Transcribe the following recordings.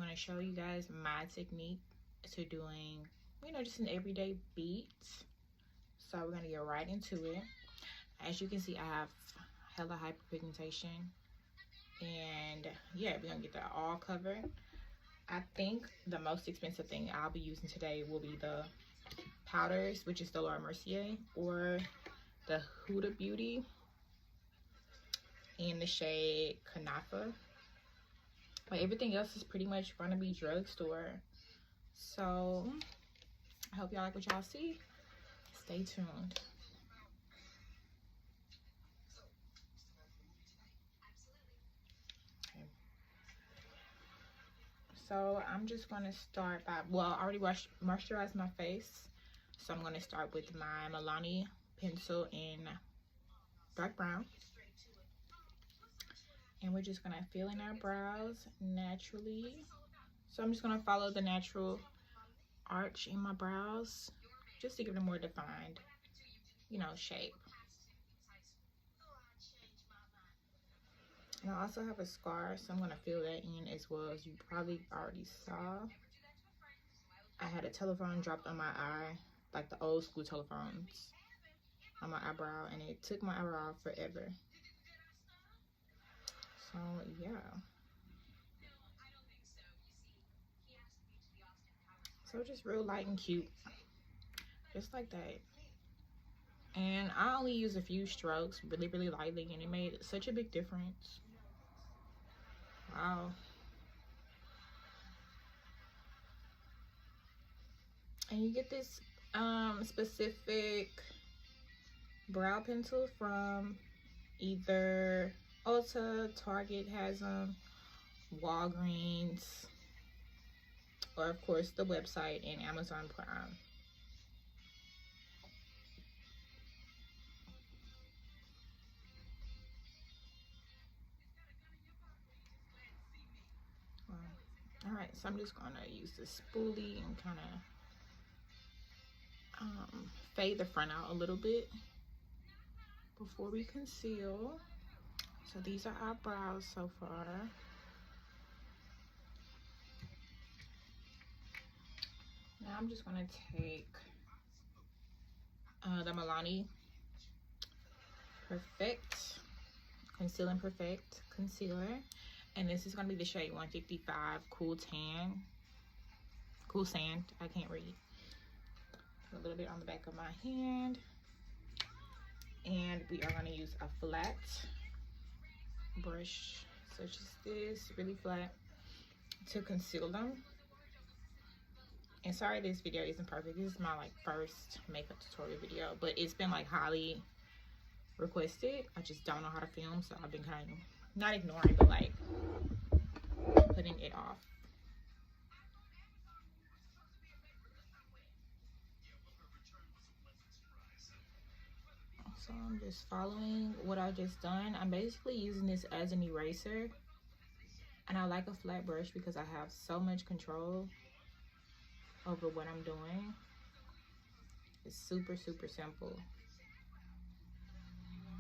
going to show you guys my technique to doing, you know, just an everyday beat. So we're going to get right into it. As you can see, I have hella hyperpigmentation, and yeah, we're going to get that all covered. I think the most expensive thing I'll be using today will be the powders, which is the Mercier or the Huda Beauty in the shade Kanafa. But everything else is pretty much going to be drugstore. So I hope y'all like what y'all see. Stay tuned. Okay. So I'm just going to start by, well, I already moisturized my face. So I'm going to start with my Milani pencil in dark brown. And we're just going to fill in our brows naturally. So I'm just going to follow the natural arch in my brows just to give them more defined, you know, shape. And I also have a scar, so I'm going to fill that in as well. As you probably already saw, I had a telephone dropped on my eye, like the old school telephones, on my eyebrow, and it took my eyebrow forever. So yeah, so just real light and cute, just like that. And I only use a few strokes, really lightly, and it made such a big difference. Wow. And you get this specific brow pencil from either Ulta, Target has them, Walgreens, or of course the website and Amazon Prime. All right, so I'm just gonna use the spoolie and kind of fade the front out a little bit before we conceal. So these are our brows so far. Now I'm just gonna take the Milani Perfect Conceal and Perfect Concealer, and this is gonna be the shade 155 Cool Sand. I can't read. A little bit on the back of my hand, and we are gonna use a flat brush such as this, really flat, to conceal them. And sorry this video isn't perfect. This is my like first makeup tutorial video, but it's been like highly requested. I just don't know how to film, so I've been kind of not ignoring, but like putting it off. So I'm just following what I just done. I'm basically using this as an eraser, and I like a flat brush because I have so much control over what I'm doing. It's super simple.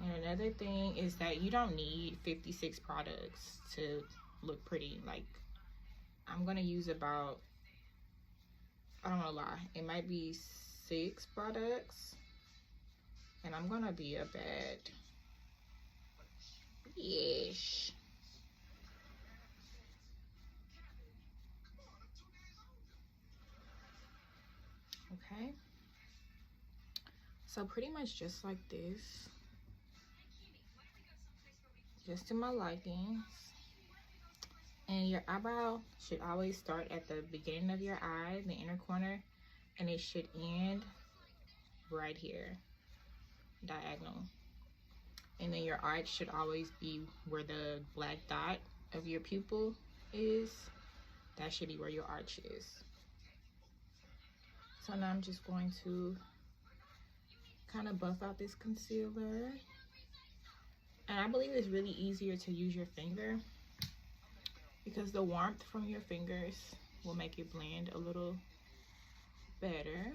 And another thing is that you don't need 56 products to look pretty. Like, I'm gonna use about, I don't wanna lie, it might be 6 products, and I'm gonna be a bad ish. Okay, so pretty much just like this, just to my liking. And your eyebrow should always start at the beginning of your eye, the inner corner, and it should end right here, diagonal. And then your arch should always be where the black dot of your pupil is. That should be where your arch is. So now I'm just going to kind of buff out this concealer. And I believe it's really easier to use your finger because the warmth from your fingers will make it blend a little better.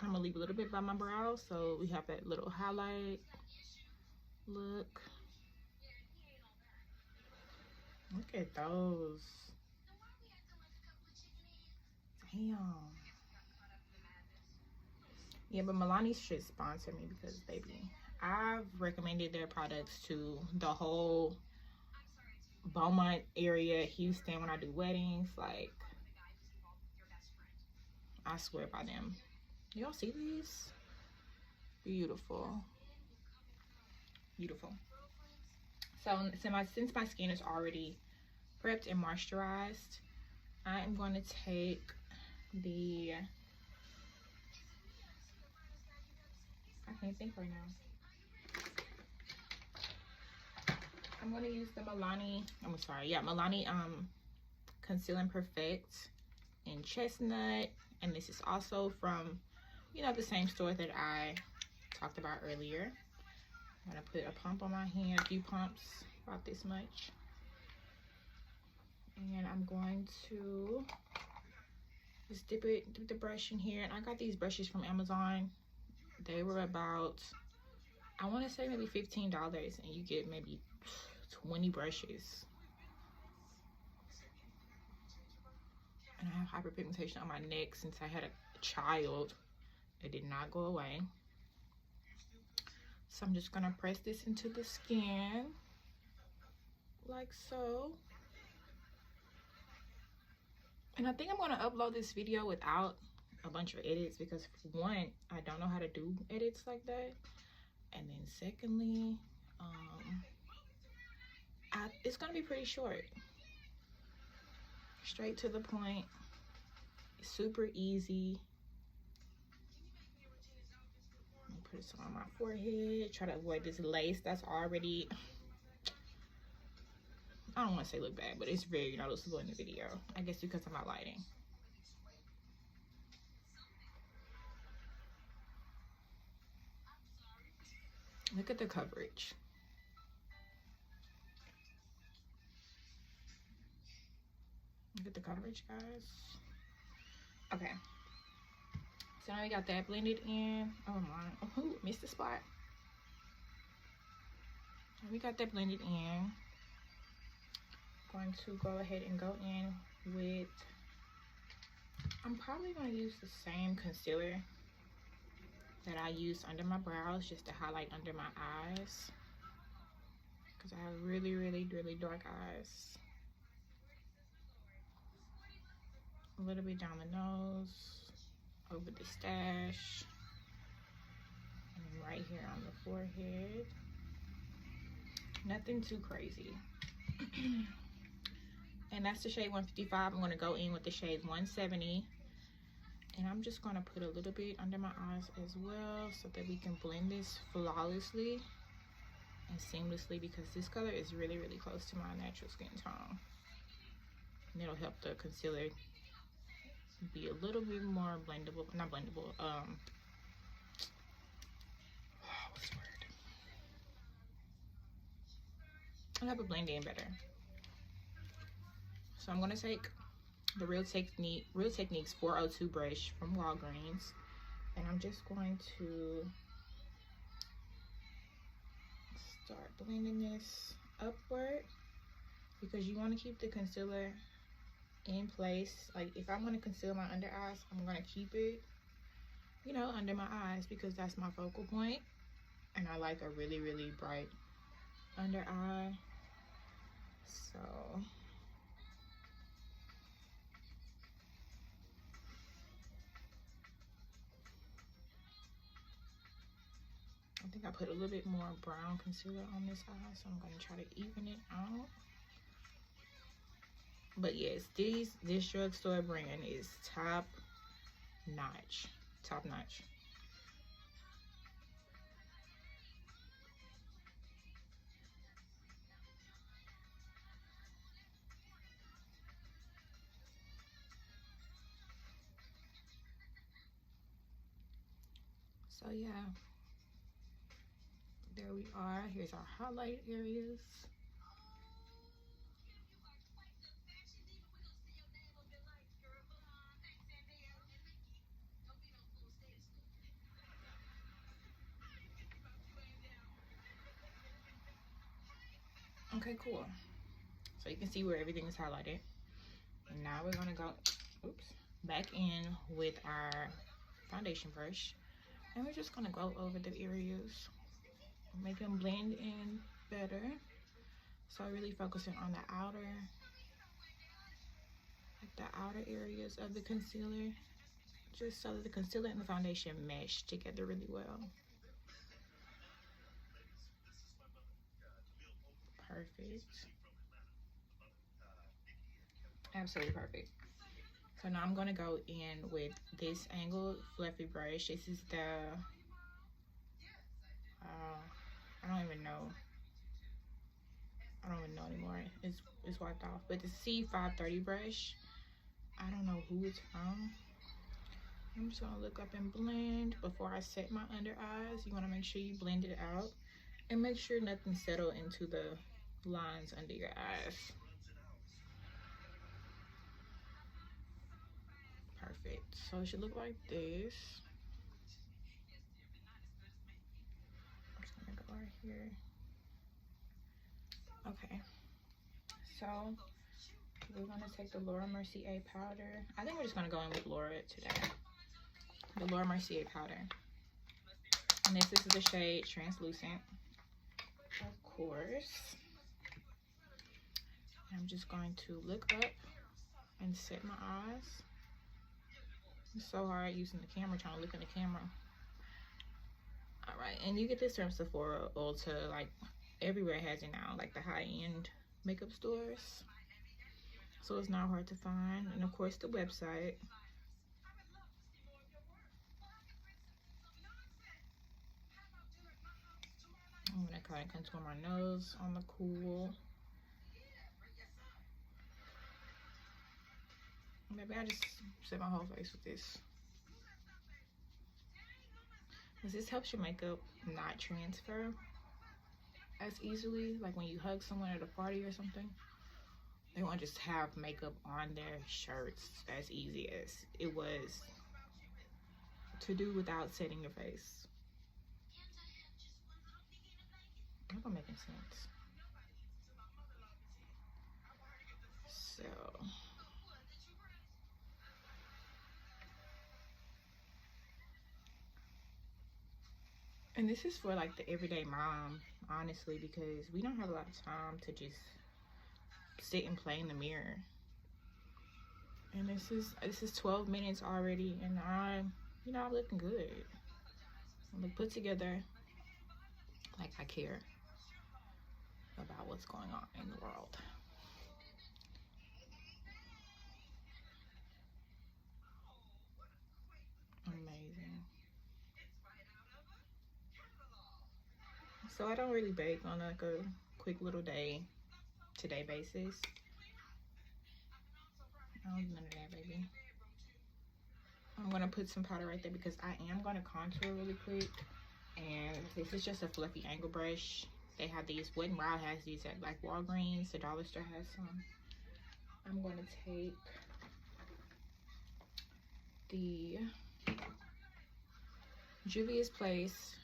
I'm gonna leave a little bit by my brow so we have that little highlight. Look at those. Damn. Yeah, but Milani should sponsor me because, baby, I've recommended their products to the whole Beaumont area, Houston, when I do weddings. Like, I swear by them. Y'all see these? Beautiful. Beautiful. So since my skin is already prepped and moisturized, I am going to take the, I can't think right now. I'm going to use the Milani, Milani Conceal and Perfect in Chestnut. And this is also from, the same store that I talked about earlier. I'm going to put a pump on my hand, a few pumps, about this much. And I'm going to just dip the brush in here. And I got these brushes from Amazon. They were about, I want to say maybe $15, and you get maybe 20 brushes. And I have hyperpigmentation on my neck since I had a child. It did not go away. So I'm just gonna press this into the skin like so. And I think I'm gonna upload this video without a bunch of edits because, for one, I don't know how to do edits like that. And then secondly, it's gonna be pretty short. Straight to the point. Super easy. Put some on my forehead. Try to avoid this lace that's already, I don't want to say look bad, but it's very noticeable in the video. I guess because of my lighting. Look at the coverage. Look at the coverage, guys. Okay. So now we got that blended in. Oh my, oh, missed the spot. We got that blended in. Going to go ahead and go in with, I'm probably going to use the same concealer that I use under my brows, just to highlight under my eyes, because I have really, really, really dark eyes. A little bit down the nose, over the stash, and right here on the forehead. Nothing too crazy. And that's the shade 155. I'm going to go in with the shade 170. And I'm just going to put a little bit under my eyes as well, so that we can blend this flawlessly and seamlessly, because this color is really, really close to my natural skin tone. And it'll help the concealer be a little bit more blendable, not blendable, what's the word? I'll have it blend in better. So I'm gonna take the Real Techniques 402 brush from Walgreens, and I'm just going to start blending this upward, because you want to keep the concealer in place. Like, if I want to conceal my under eyes, I'm going to keep it, under my eyes, because that's my focal point, and I like a really, really bright under eye. So I think I put a little bit more brown concealer on this eye, so I'm going to try to even it out. But yes, this drugstore brand is top notch. Top notch. So yeah, there we are. Here's our highlight areas. Okay, cool. So you can see where everything is highlighted. And now we're gonna go, back in with our foundation brush. And we're just gonna go over the areas, make them blend in better. So really focusing on the outer areas of the concealer, just so that the concealer and the foundation mesh together really well. Perfect. Absolutely perfect. So now I'm gonna go in with this angled fluffy brush. This is the I don't even know anymore. It's wiped off. But the C530 brush, I don't know who it's from. I'm just gonna look up and blend before I set my under eyes. You wanna make sure you blend it out and make sure nothing settled into the lines under your eyes. Perfect. So it should look like this. I'm just gonna go right here. Okay. So we're gonna take the Laura Mercier powder. I think we're just gonna go in with Laura today. The Laura Mercier powder. And this is the shade Translucent, of course. I'm just going to look up and set my eyes. It's so hard using the camera, trying to look in the camera. All right, and you get this from Sephora, Ulta, like everywhere has it now, like the high-end makeup stores. So it's not hard to find. And of course the website. I'm gonna kind of contour my nose on the cool. Maybe I just set my whole face with this. Because this helps your makeup not transfer as easily. Like when you hug someone at a party or something, they won't just have makeup on their shirts as easy as it was to do without setting your face. That's not making sense. So and this is for like the everyday mom, honestly, because we don't have a lot of time to just sit and play in the mirror. And this is 12 minutes already, and I'm looking good. I'm put together, like I care about what's going on in the world. Amazing. So I don't really bake on like a quick little day-to-day basis. I don't do none of that, baby. I'm gonna put some powder right there because I am gonna contour really quick. And this is just a fluffy angle brush. They have these. Wet n Wild has these at like Walgreens. The dollar store has some. I'm gonna take the Juvias Place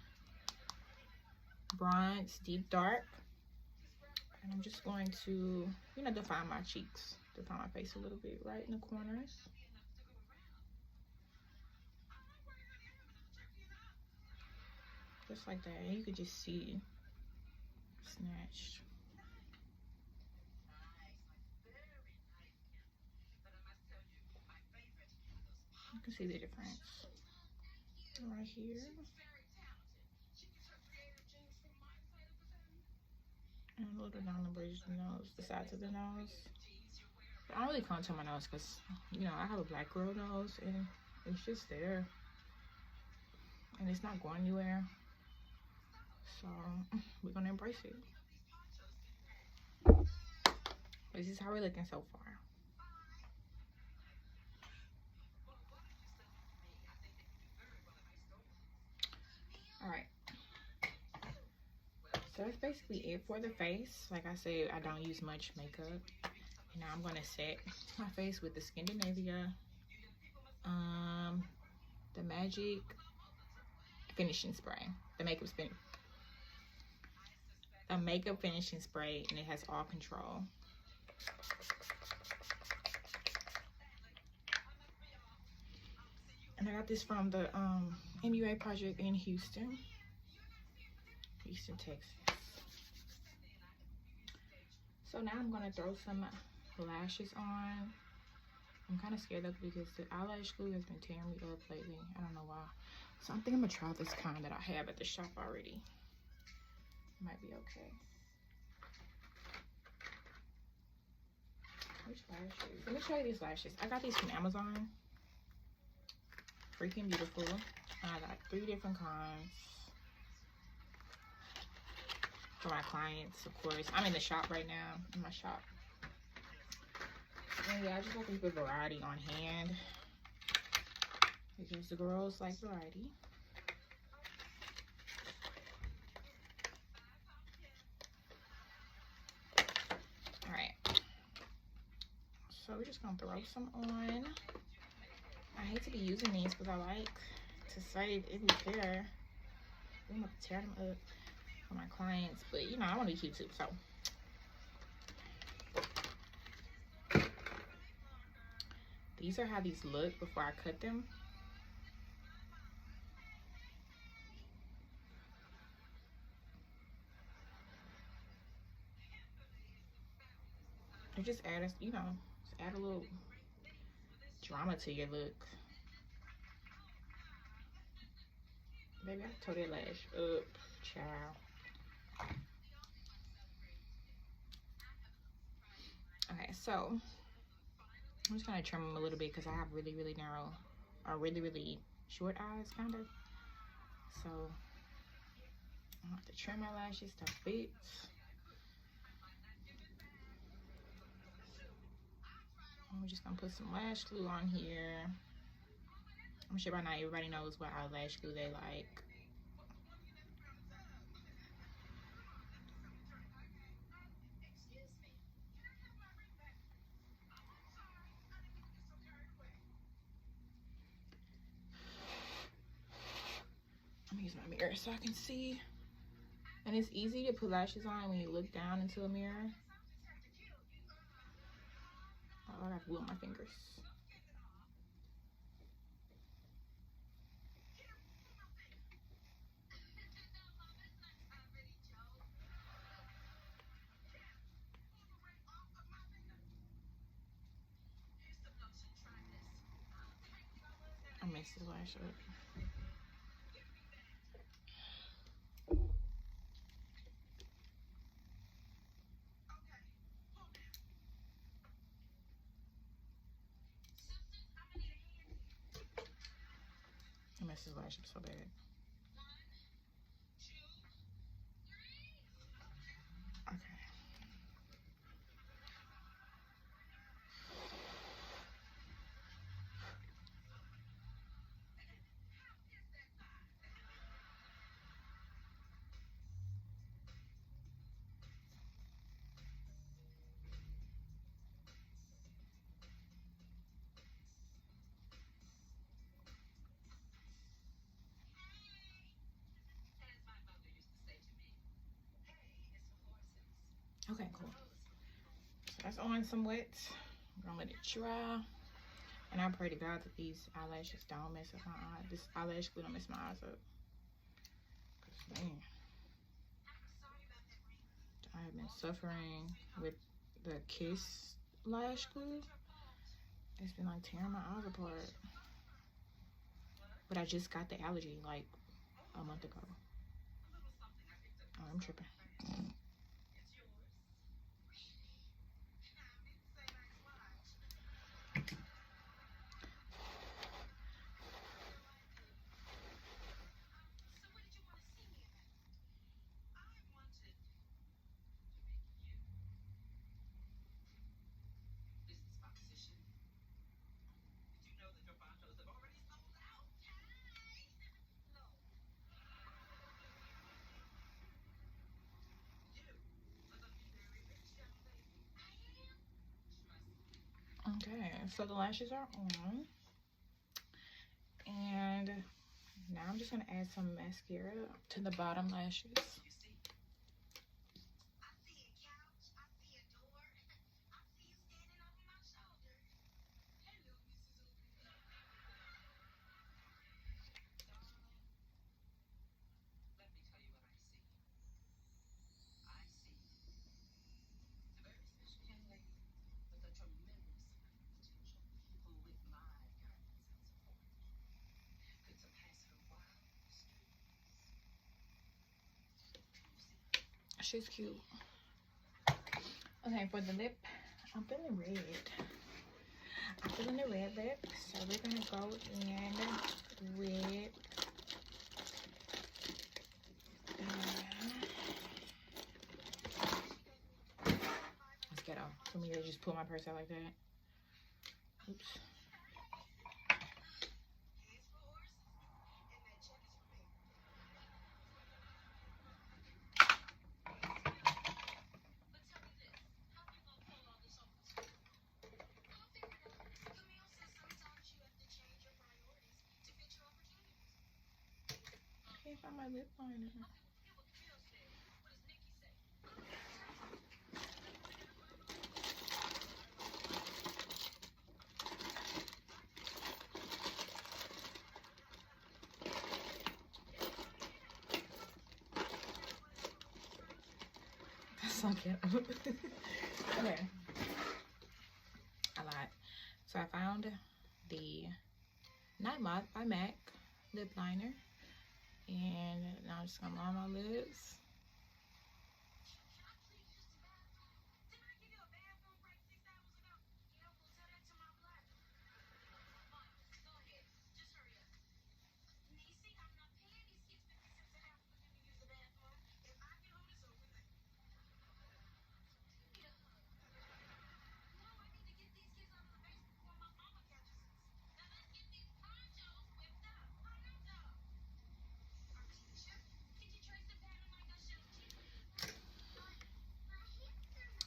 Bronze Deep Dark, and I'm just going to define my cheeks, define my face a little bit right in the corners. Just like that. And you could just see snatched. You can see the difference right here. And a little down the bridge of the nose, the sides of the nose. But I don't really contour my nose because, I have a black girl nose and it's just there. And it's not going anywhere. So we're gonna embrace it. This is how we're looking so far. All right. So that's basically it for the face. Like I said, I don't use much makeup. And now I'm gonna set my face with the Skindinavia, the Magic finishing spray, the makeup spin. a makeup finishing spray, and it has all control. And I got this from the MUA project in Houston, Texas. So now I'm gonna throw some lashes on. I'm kind of scared though because the eyelash glue has been tearing me up lately. I don't know why. So I'm thinking I'm gonna try this kind that I have at the shop already. Might be okay. Which lashes? Let me show you these lashes. I got these from Amazon. Freaking beautiful. I got 3 different kinds for my clients, of course. I'm in the shop right now, in my shop. And yeah, I just like to keep a variety on hand because the girls like variety. All right. So we're just gonna throw some on. I hate to be using these because I like to save every pair. I'm gonna tear them up for my clients, but you know, I want to be cute too, so. These are how these look before I cut them. They just add a, you know, just add a little drama to your look. Baby, I tore that lash up, child. Okay, so I'm just gonna trim them a little bit because I have really, really narrow, or really, really short eyes, kind of. So I have to trim my lashes to fit. I'm just gonna put some lash glue on here. I'm sure by now everybody knows what eyelash glue they like. Let me use my mirror so I can see. And it's easy to put lashes on when you look down into a mirror. Oh, I got glue on my fingers. I messed the lash up. I messed his lash up so bad. Okay. Okay, cool. So that's on some wet. I'm gonna let it dry. And I pray to God that these eyelashes don't mess up my eye. This eyelash glue don't mess my eyes up. Cause man, I have been suffering with the Kiss lash glue. It's been like tearing my eyes apart. But I just got the allergy like a month ago. Oh, I'm tripping. Okay, so the lashes are on. And now I'm just gonna add some mascara to the bottom lashes. She's cute. Okay, for the lip, I'm feeling red. I'm feeling the red lip, so we're gonna go in with let's get off. For me to just pull my purse out like that. Oops. I can't find my lip liner. That's so cute. Okay. I lied. So I found the Nightmoth by MAC lip liner. And now I'm just gonna line my lips.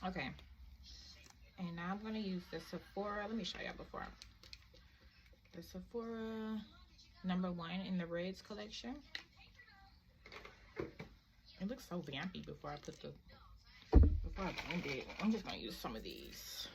Okay. And now I'm gonna use the Sephora. Let me show y'all before. The Sephora #1 in the Reds collection. It looks so vampy before I blend it. I'm just gonna use some of these.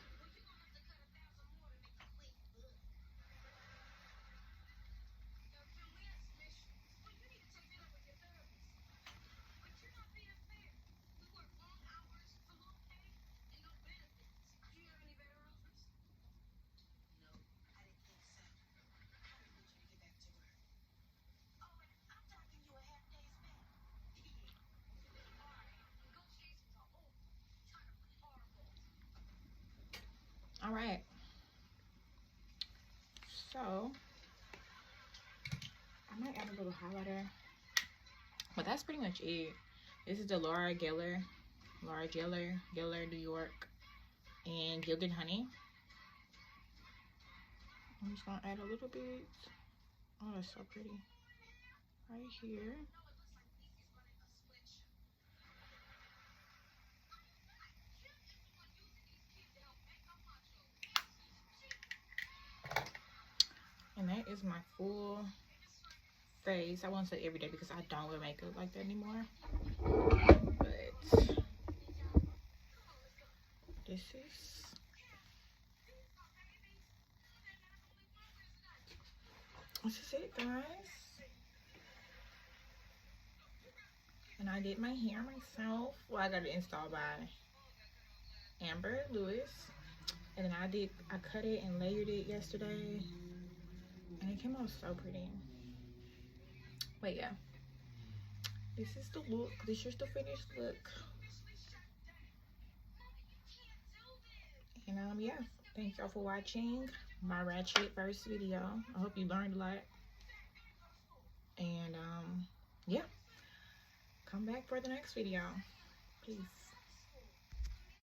All right. So I might add a little highlighter, but that's pretty much it. This is the Laura Geller New York and Gilded Honey. I'm just gonna add a little bit. Oh, that's so pretty. Right here. And that is my full face. I won't say every day because I don't wear makeup like that anymore. But this is it, guys. And I did my hair myself. Well, I got it installed by Amber Lewis. And then I cut it and layered it yesterday. And it came out so pretty. But yeah. This is the look. This is the finished look. And yeah. Thank y'all for watching my ratchet first video. I hope you learned a lot. And yeah. Come back for the next video. Peace.